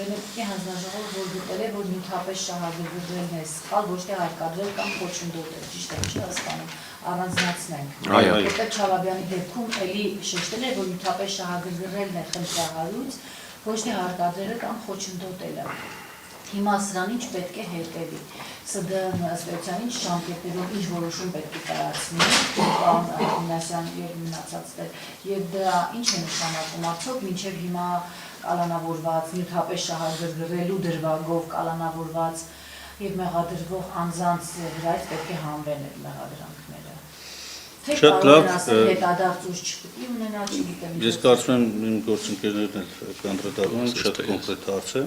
Վենետիկի հանձնաժողովը որ գտել է, որ նյութապես շահագրգռելն է սխալ, ոչ թե հարկադրել կամ խոչընդոտել, ճիշտ է, չի հասկանում, առանձնացնենք։ Որտեղ Չալաբյանի դեպքում էլի շեշտել է, որ նյութապես շահագրգռելն է խնդրահարույց, ոչ թե հարկադրելը կամ խոչընդոտելը։ Հիմա սրանին պետք է հետևի։ ՍԴ ըստ ինչ ժամկետներով ինչ որոշում պետք է կայացնի, պարոն Ղուլյանյան եւ մնացածներ, եւ դա ինչ է նշանակում, արդյոք մինչեւ հիմա կալանավորված, նյութապես շահագրգռելու դրվագով կալանավորված եւ մեղադրվող անձանց վրա պետք է հանվեն այդ մեղադրանքները։ Շատ լավ, հետադարձ չպետք է ունենա, չգիտեմ։ Ես կարծում եմ իմ գործընկերներն էլ կանդրադառնան են, շատ կոնկրետ հարց է։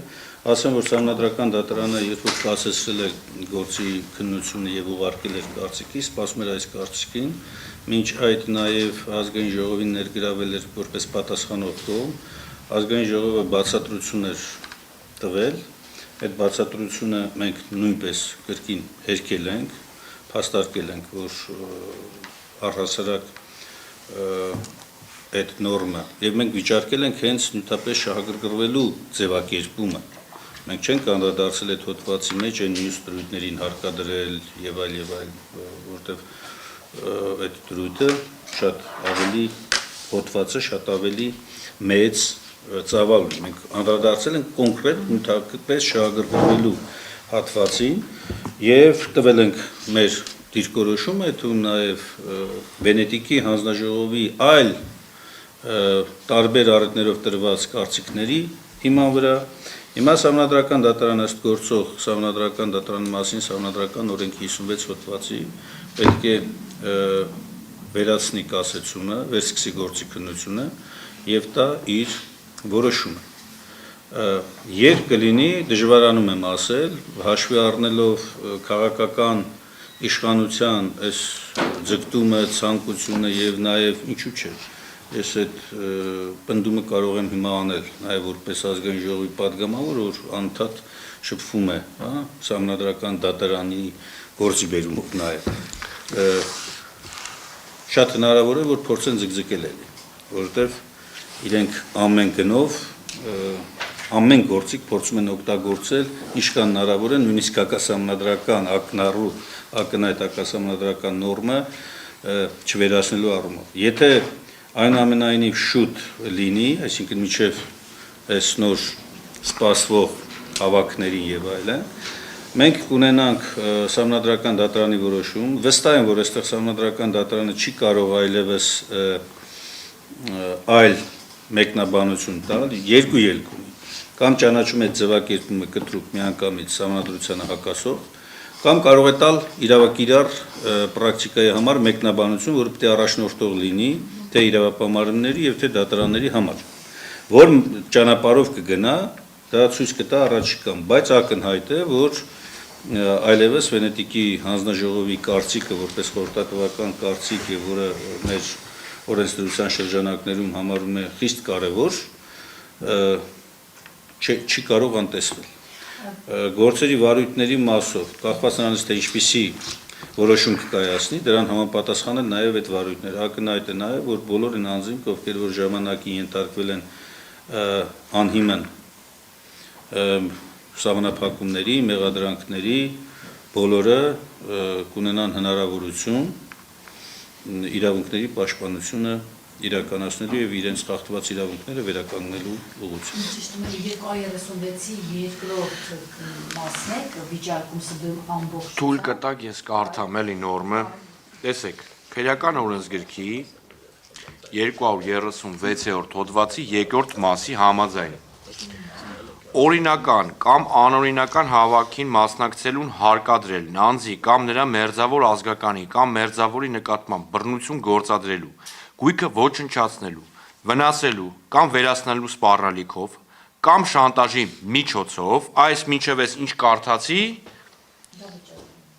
Ասեմ, որ Սահմանադրական դատարանը, երբ որ կասեցրել է գործի քննությունը եւ ուղարկել էր կարծիքի, սպասում էր այս կարծիքին, մինչ այդ նաեւ ազգային ժողովին ներգրավել էր որպես պատասխանող կողմ, ազգային ժողովը բացատրություն էր տվել, այդ բացատրությունը մենք նույնպես կրկին հերքել ենք, փաստարկել ենք, որ առհասարակ այդ նորմը եւ մենք վիճարկել ենք հենց նյութապես շահագրգռվելու ձևակերպումը։ Մենք չենք անդրադարձել այդ հոդվածի մեջ այն մյուս դրույթներին հարկադրել եւ այլ, որտեղ այդ դրույթը շատ ավելի հոդվածը շատ ավելի մեծ ծավալ ունի։ Մենք անդրադարձել ենք կոնկրետ նյութապես շահագրգռվելու հատվածին եւ տվել ենք մեր դիրքորոշումը, թվում նաև Վենետիկի հանձնաժողովի այլ տարբեր առիթներով տրված կարծիքների հիման վրա։ Հիմա Սահմանադրական դատարանը ըստ գործող Սահմանադրական դատարանի մասին Սահմանադրական օրենքի 56 հոդվածի պետք է վերացնի կասեցումը, վերսկսի գործի քննությունը եւ տա իր որոշումը։ Երբ կլինի, դժվարանում եմ ասել, հաշվի առնելով քաղաքական իշխանության այս ձգտումը, ցանկությունը եւ նաեւ ինչու՞ չէ։ Ես այդ պնդումը կարող եմ հիմա անել, նաեւ որպես ազգային ժողովի падգամավոր, որ անդադ շփվում է, հա, Սահմանադրական դատարանի գործի բերումով նաեւ։ Շատ հնարավոր է, որ փորձեն ձգձգել էլի, որովհետեւ իրենք ամեն գնով ամեն գործիք փորձում են օգտագործել, ինչքան հնարավոր է, նույնիսկ հակասահմանադրական ակնառու ակնհայտ հակասահմանադրական նորմը չվերացնելու առումով։ Եթե այնուամենայնիվ շուտ լինի, այսինքն մինչև այս նոր սպասվող հավաքներին եւ այլն, մենք կունենանք Սահմանադրական դատարանի որոշում, վստահ եմ, որ այստեղ Սահմանադրական դատարանը չի կարող այլևս այլ մեկնաբանություն տալ, երկու ելք ունի, կամ ճանաչում է ձևակերպումը կտրուկ միանգամից Սահմանադրությանը հակասող, կամ կարող է տալ իրավակիրառ պրակտիկայի համար մեկնաբանություն, որը պետք է առաջնորդող լինի թե իրավապահարումների եւ թե դատարանների համար, որ ճանապարհով կգնա, դա ցույց կտա առաջիկան, բայց ակնհայտ է, որ այլևս Վենետիկի հանձնաժողովի կարծիքը որպես խորհրդատվական կարծիք եւ որը մեր օրենսդրության շրջանակներում համարում է խիստ կարևոր, չի կարող անտեսվել։ Գործերի վարույթների մասով, կախված նրանից թե ինչպիսի որոշում կկայացնի, դրան համապատասխան են նաև այդ վարույթները։ Ակնհայտ է նաև, որ բոլոր այն անձինք, ովքեր որ ժամանակին ենթարկվել են անհիմն սահմանափակումների, մեղադրանքների, բոլորը կունենան հնարավորություն իրավունքների պաշտպանությունը իրականացնելու եւ իրենց խախտված իրավունքները վերականգնելու ուղղությամբ։ Ճիշտ է, 236-ի երկրորդ մասն է վիճարկում ՍԴ ամբողջ։ Թույլ կտակ ես կարդամ էլի նորմը։ Տեսեք, քրեական օրենսգրքի 236-րդ հոդվածի 2-րդ մասի համաձայն օրինական կամ անօրինական հավաքին մասնակցելուն հարկադրել նանձի կամ նրա մերձավոր ազգականի կամ մերձավորի նկատմամբ բռնություն գործադրելու, գույքը ոչնչացնելու, վնասելու կամ վերացնելու սպառնալիքով կամ շանտաժի միջոցով, այս մինչև ես ինչ կարդացի,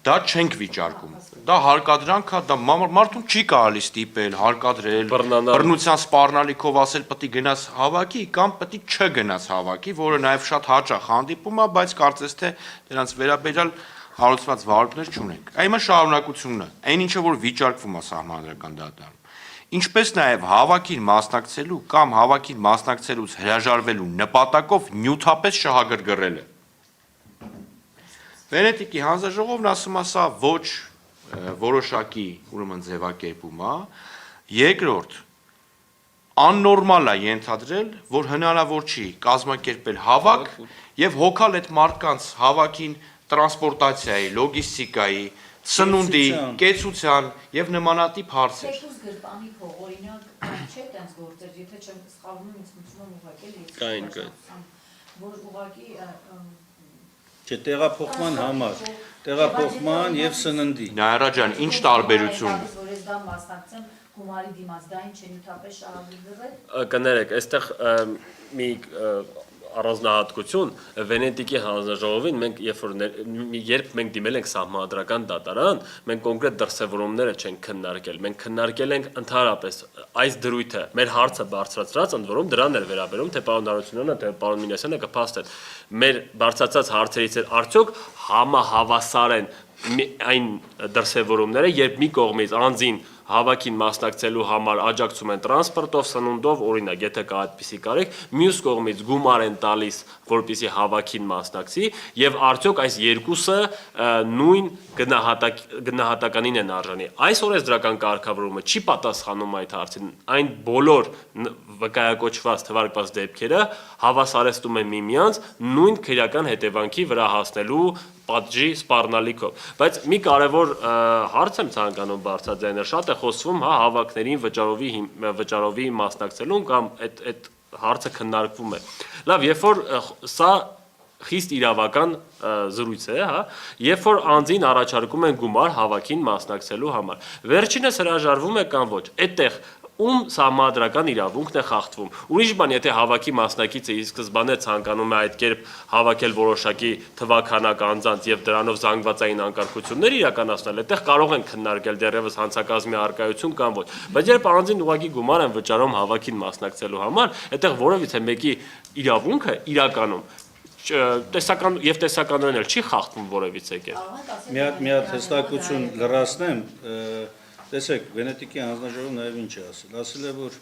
դա չենք վիճարկում։ Դա հարկադրանք է, դա մարդուն չի կարելի ստիպել, հարկադրել, բռնության սպառնալիքով ասել պետք է գնաս հավաքի կամ պետք է չգնաս հավաքի, որը նաև շատ հաճախ հանդիպում է, բայց կարծես թե դրանց վերաբերյալ հարուցված վարույթներ չունենք։ Այ հիմա շարունակությունն է, այն ինչը որ վիճարկվում է Սահմանադրական դատարանում։ ինչպես նաև հավաքին մասնակցելու կամ հավաքին մասնակցելուց հրաժարվելու նպատակով նյութապես շահագրգռելը։ Վենետիկի հանձնաժողովն ասում է, սա ոչ որոշակի ուրեմն ձևակերպում է, երկրորդ աննորմալ է ենթադրել, որ հնարավոր չի կազմակերպել հավաք եւ հոգալ այդ մարդկանց հավաքին տրանսպորտացիայի, լոգիստիկայի, սնունդի, կեցության եւ նմանատիպ հարցեր։ Թեկուզ գրպանի փող, օրինակ, չէ տենց գործեր, եթե չեմ սխալվում, ինձ մտնում եմ ուղղակի Կային, որ ուղղակի Չէ, տեղափոխման համար, տեղափոխման եւ սննդի։ Նայրա ջան, ինչ տարբերություն։ Որ ես դա մասնակցեմ գումարի դիմաց, դա ինչ է նյութապես շահագրգռել։ Կներեք, այստեղ մի առանձնահատկություն Վենետիկի հանձնաժողովին մենք երբ մենք դիմել ենք սահմանադրական դատարան, մենք կոնկրետ դրսևորումները չենք քննարկել, մենք քննարկել ենք ընդհանրապես այս դրույթը, մեր հարցը բարձրացրած, ընդ որում դրան էր վերաբերում, թե պարոն Դարությունյանը, թե պարոն Մինասյանը կփաստեն։ Մեր բարձրացած հարցերից էր արդյոք համահավասար են այն դրսևորումները, երբ մի կողմից անձին հավաքին մասնակցելու համար աջակցում են տրանսպորտով, սնունդով, օրինակ, եթե կա այդպիսի կարիք, մյուս կողմից գումար են տալիս, որպեսզի հավաքին մասնակցի, եւ արդյոք այս երկուսը նույն գնահատականին են արժանի։ Այս օրենսդրական կարգավորումը չի պատասխանում այդ հարցին, այն բոլոր վկայակոչված թվարկված դեպքերը հավասարեցնում են միմյանց նույն քրեական հետևանքի վրա հասնելու պատժի սպառնալիքով, բայց մի կարևոր հարց եմ ցանկանում բարձրաձայնել, շատ է խոսվում, հա, հավաքներին վճարովի մասնակցելուն կամ այդ հարցը քննարկվում է։ Լավ, երբ որ սա խիստ իրավական զրույց է, հա, երբ որ անձին առաջարկում են գումար հավաքին մասնակցելու համար։ Վերջինս հրաժարվում է կամ ոչ, այդտեղ ում սահմանադրական իրավունքն է խախտվում։ Ուրիշ բան, եթե հավաքի մասնակիցը ի սկզբանե ցանկանում է այդ կերպ հավաքել որոշակի թվականակ անձանց եւ դրանով զանգվածային անկարգություններ իրականացնել, այդտեղ կարող են քննարկել դեռևս հանցակազմի արկայություն կամ ոչ։ Բայց երբ անձին ուղղակի գումար են վճարում հավաքին մասնակցելու համար, այդտեղ որևիցե մեկի իրավունքը իրականում տեսականորեն էլ չի խախտվում որևիցե կերպ։ Մի հատ հստակություն լրացնեմ, տեսեք, Վենետիկի հանձնաժողովը նաև ինչ է ասել։ Ասել է, որ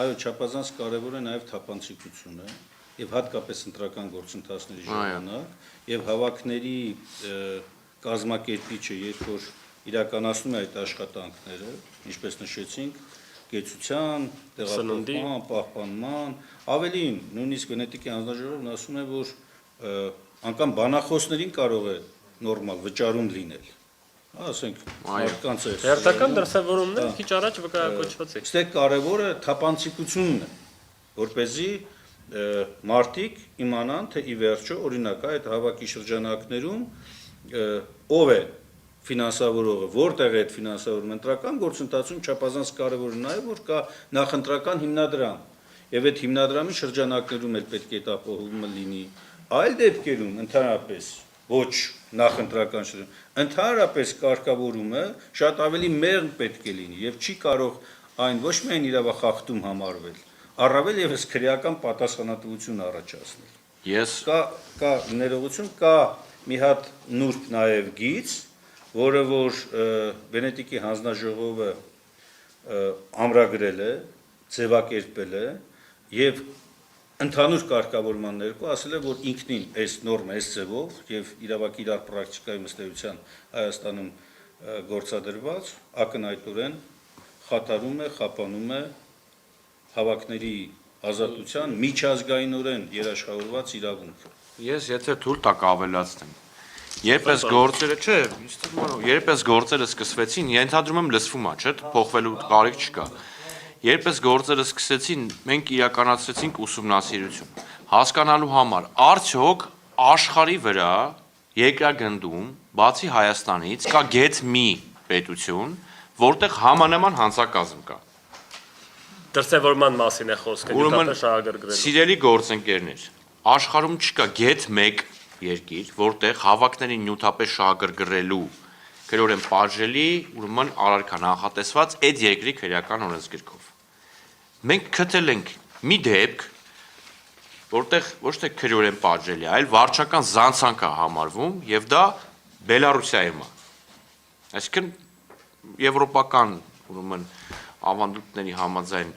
այո, չափազանց կարևոր է նաև թափանցիկությունը եւ հատկապես ընտրական գործընթացների ժամանակ եւ հավաքների կազմակերպիչը, երբ որ իրականացնում է այդ աշխատանքները, ինչպես նշեցինք, կեցության, տեղափոխման, պահպանման, ավելին, նույնիսկ Վենետիկի հանձնաժողովն ասում է, որ անգամ բանախոսներին կարող է նորմալ վճարում լինել։ Ասենք, մարդկանց է։ Հերթական դրսևորումները քիչ առաջ վկայակոչված է։ Այստեղ կարևորը թափանցիկությունն է, որպեսզի մարդիկ իմանան, թե ի վերջո օրինակ այդ հավաքի շրջանակներում ով է ֆինանսավորողը, որտեղ է այդ ֆինանսավորումը, ընտրական գործընթացում չափազանց կարևոր է նաև որ կա նախընտրական հիմնադրամ, եւ այդ հիմնադրամի շրջանակներում էլ պետք է այդ ապահովումը լինի։ Այլ դեպքերում ընդհանրապես ոչ նախընտրական շրջան, ընդհանրապես կարգավորումը շատ ավելի մեղմ պետք է լինի եւ չի կարող այն ոչ միայն իրավախախտում համարվել, առավել եւս քրեական պատասխանատվություն առաջացնել։ Ես կա ներողություն, կա մի հատ նուրբ նաեւ գիծ, որը որ Վենետիկի հանձնաժողովը ամրագրել է, ձևակերպել է եւ ընդհանուր կարգավորման ներքո ասել է, որ ինքնին այս նորմը, այս ձևով եւ իրավակի իրար պրակտիկայի ըստեյության Հայաստանում գործադրված ակնհայտորեն խաթարում է, խափանում է հավաքների ազատության միջազգայինորեն երաշխավորված իրավունքը։ Ես եթե թույլ տակ ավելացնեմ։ Երբ այս գործերը, չէ, երբ այս գործերը սկսվեցին, ենթադրում եմ լսվում է, չէ, փոխվելու կարիք չկա։ Երբ այս գործերը սկսեցին, մենք իրականացրեցինք ուսումնասիրություն, հասկանալու համար, արդյոք աշխարհի վրա երկրագնդում, բացի Հայաստանից, կա գեթ մի պետություն, որտեղ համանման հանցակազմ կա։ Դրսևորման մասին է խոսքը, նյութապես շահագրգռելու։ Սիրելի գործընկերներ, աշխարհում չկա գեթ մեկ երկիր, որտեղ հավաքներին նյութապես շահագրգռելու քրեորեն պատժելի, ուրեմն արարքա նախատեսված այդ երկրի քրեական օրենսգրքով։ Մենք գտել ենք մի դեպք, որտեղ ոչ թե քրեորեն պատժելի, այլ վարչական զանցանք է համարվում, եւ դա Բելարուսիայում է։ Այսինքն եվրոպական, ուրեմն ավանդույթների համաձայն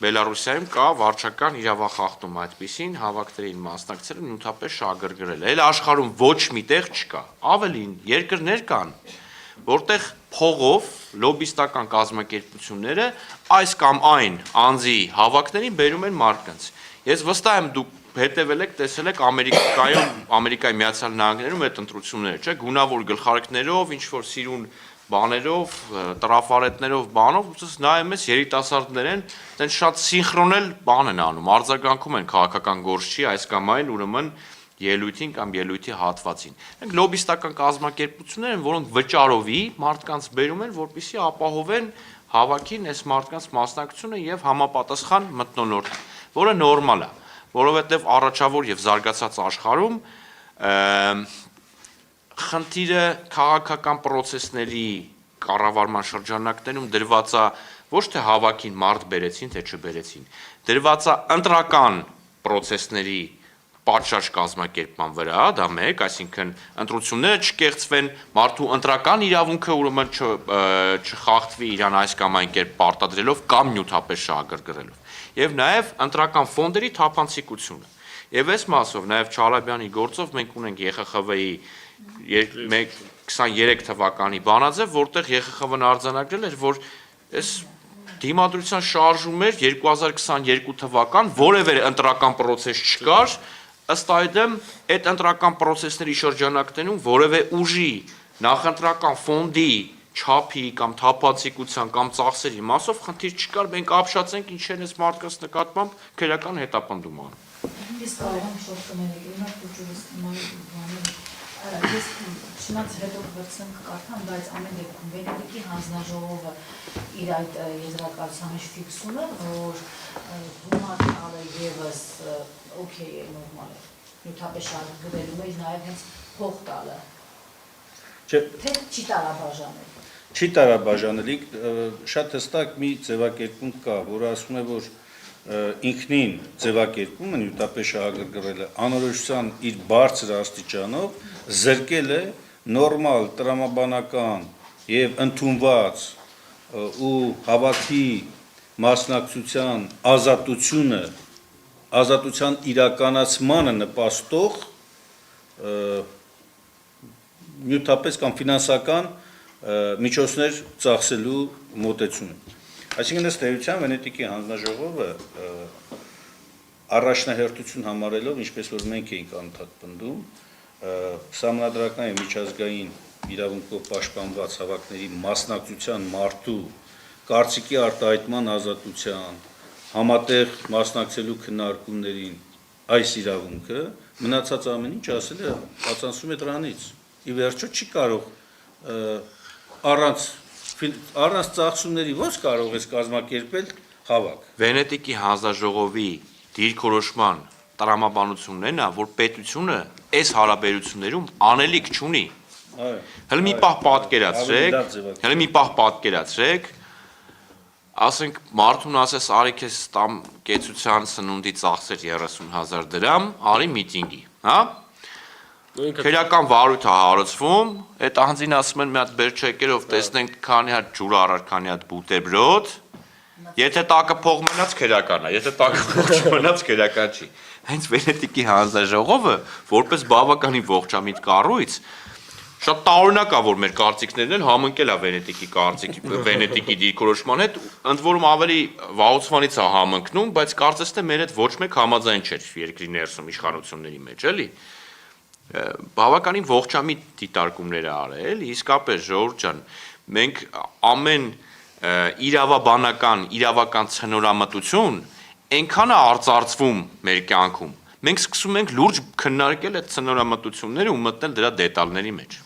Բելարուսիայում կա վարչական իրավախախտում այդպիսին հավաքներին մասնակցելը նյութապես շահագրգռել։ Էլ աշխարհում ոչ մի տեղ չկա։ Ավելին երկրներ կան, որտեղ փողով լոբիստական կազմակերպությունները այս կամ այն անձի հավաքներին բերում են մարդկանց։ Ես վստահ եմ դուք հետևել եք, տեսել եք Ամերիկայի Միացյալ Նահանգներում այդ ընտրությունները, չէ՞, գունավոր գլխարկներով, ինչ որ սիրուն բաներով, տրաֆարետներով, բանով, ուսս նայում ես երիտասարդներ են, այդպես շատ սինխրոնել բան են անում, արձագանքում են քաղաքական գործչի այս կամ այն, ուրեմն ելույթին կամ ելույթի հատվածին։ Մենք լոբիստական կազմակերպություններ են, որոնք վճարովի մարդկանց բերում են, որպեսզի ապահովեն հավաքին այս մարդկանց մասնակցությունը եւ համապատասխան մթնոլորտ, որը նորմալ է, որովհետեւ առաջավոր եւ զարգացած աշխարհում խնդիրը քաղաքական process-ների կառավարման շրջանակներում դրված է ոչ թե հավաքին մարդ բերեցին, թե չբերեցին, դրված է ընտրական process-ների պատշաճ կազմակերպման վրա, դա մեկ, այսինքն ընտրությունները չկեղծվեն, մարդու ընտրական իրավունքը ուրեմն չխախտվի իրան այս կամ այն կերպ պարտադրելով կամ նյութապես շահագրգռելով, եւ նաեւ ընտրական ֆոնդերի թափանցիկությունը։ Եվ այս մասով նաեւ Չալաբյանի գործով մենք ունենք ԵԽԽՎ-ի 23 թվականի բանաձև, որտեղ ԵԽԽՎ-ն արձանագրել էր, որ այս դիմադրության շարժում էր 2022 թվական, որևէ ընտրական process չկար, ըստ այդմ այդ ընտրական process-ների շրջանակներում որևէ ուժի նախընտրական ֆոնդի չափի կամ թափանցիկության կամ ծախսերի մասով խնդիր չկար, մենք ապշացենք ինչ են այս մարդկանց նկատմամբ քրեական հետապնդում անում։ Ես կարող եմ շոտ կներել, ես չնայած հետո վերցնեմ կկարդամ, բայց ամեն դեպքում Վենետիկի հանձնաժողովը իր այդ եզրակացության մեջ ֆիքսում է, որ գումար տալը եւս օքեյ է, նորմալ է, նյութապես շահագրգռելու մեջ նաեւ հենց փող տալը, թե չի տարաբաժանել։ Չի տարաբաժանելի, շատ հստակ մի ձևակերպում կա, որը ասում է, որ ինքնին ձևակերպումը նյութապես շահագրգռելը անորոշության իր բարձր աստիճանով զրկել է նորմալ տրամաբանական եւ ընդունված ու հավաքի մասնակցության ազատության իրականացմանը նպաստող նյութապես կամ ֆինանսական միջոցներ ծախսելու մոտեցումը։ Այսինքն ըստ էության Վենետիկի հանձնաժողովը առաջնահերթություն համարելով, ինչպես որ մենք էինք անդադար պնդում, սահմանադրական եւ միջազգային իրավունքով պաշտպանված հավաքների մասնակցության մարդու կարծիքի արտահայտման ազատության, համատեղ մասնակցելու քննարկումներին այս իրավունքը մնացած ամեն ինչ ասել է բացանցում է դրանից։ Ի վերջո չի կարող առանց ծախսումների ո՞նց կարող ես կազմակերպել հավաք։ Վենետիկի հանձնաժողովի դիրքորոշման տրամաբանությունն է, որ պետությունը այս հարաբերություններում անելիք չունի։ Հələ մի պահ պատկերացրեք, ասենք մարդուն ասես արի քեզ տամ կեցության սնունդի ծախսեր 30,000 դրամ, արի միտինգի, հա։ Քրեական վարույթ է հարուցվում, այդ անձին ասում են մի հատ բերչեկերով տեսնենք քանի հատ ջուր առար, քանի հատ բուտերբրոդ, եթե տակը փող մնաց քրեական է, եթե տակը փող չմնաց քրեական չի։ Հենց Վենետիկի հանձնաժողովը որպես բավականին ողջամիտ կառույց շատ տարօրինակ է, որ մեր կարծիքներն են համընկել է Վենետիկի դիրքորոշման հետ, ընդ որում ավելի վաղուց է համընկնում, բայց կարծես թե մեր հետ ոչ մեկ համաձայն չէր երկրի ներսում իշխանությունների մեջ, էլի։ Բավականին ողջամիտ դիտարկումներ է արել, իսկապես Ժողովուրդ ջան, մենք ամեն իրավական ցնորամտություն այնքան է արծարծվում մեր կյանքում, մենք սկսում ենք լուրջ քննարկել այդ ցնորամտությունները ու մտնել դրա դետալների մեջ։